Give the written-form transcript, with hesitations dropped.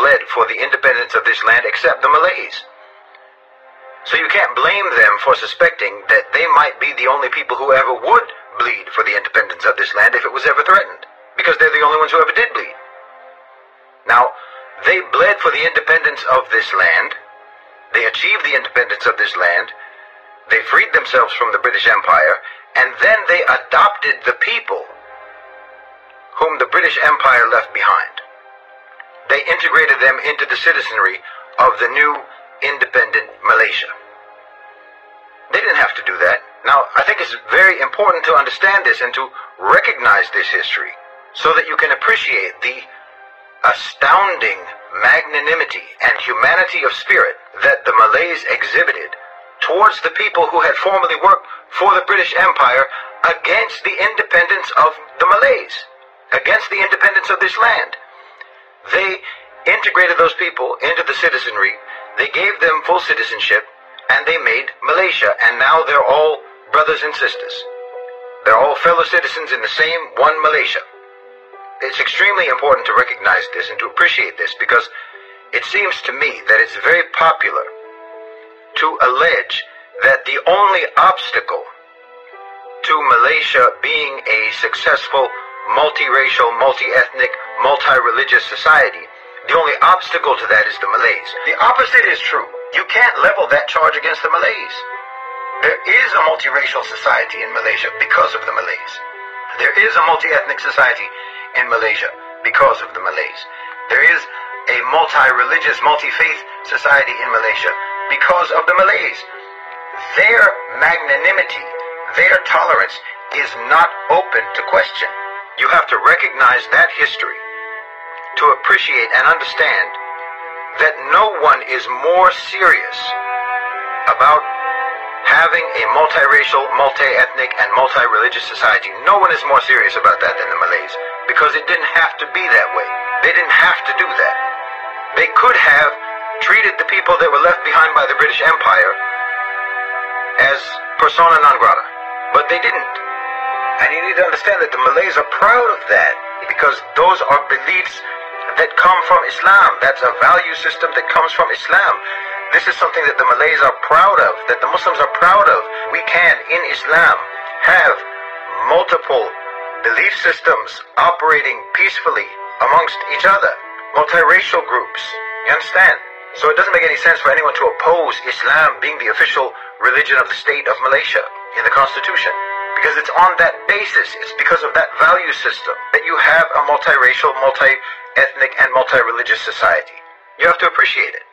bled for the independence of this land except the Malays. So you can't blame them for suspecting that they might be the only people who ever would bleed for the independence of this land if it was ever threatened, because they're the only ones who ever did bleed. Now, they bled for the independence of this land. They achieved the independence of this land. They freed themselves from the British Empire, and then they adopted the people whom the British Empire left behind. They integrated them into the citizenry of the new independent Malaysia. They didn't have to do that. Now, I think it's very important to understand this and to recognize this history so that you can appreciate the astounding magnanimity and humanity of spirit that the Malays exhibited towards the people who had formerly worked for the British Empire against the independence of the Malays, against the independence of this land. They integrated those people into the citizenry, they gave them full citizenship, and they made Malaysia, and now they're all brothers and sisters. They're all fellow citizens in the same one Malaysia. It's extremely important to recognize this and to appreciate this, because it seems to me that it's very popular to allege that the only obstacle to Malaysia being a successful, multiracial, multi-ethnic, multi-religious society, the only obstacle to that is the Malays. The opposite is true. You can't level that charge against the Malays. There is a multiracial society in Malaysia because of the Malays. There is a multi-ethnic society in Malaysia because of the Malays. There is a multi-religious, multi-faith society in Malaysia because of the Malays. Their magnanimity, their tolerance is not open to question. You have to recognize that history to appreciate and understand that no one is more serious about having a multiracial, multi-ethnic, and multi-religious society. No one is more serious about that than the Malays, because it didn't have to be that way. They didn't have to do that. They could have treated the people that were left behind by the British Empire as persona non grata, but they didn't. And you need to understand that the Malays are proud of that, because those are beliefs that come from Islam. That's a value system that comes from Islam. This is something that the Malays are proud of, that the Muslims are proud of. We can, in Islam, have multiple belief systems operating peacefully amongst each other, multiracial groups. You understand? So it doesn't make any sense for anyone to oppose Islam being the official religion of the state of Malaysia in the Constitution, because it's on that basis, it's because of that value system that you have a multiracial, multi-ethnic, and multi-religious society. You have to appreciate it.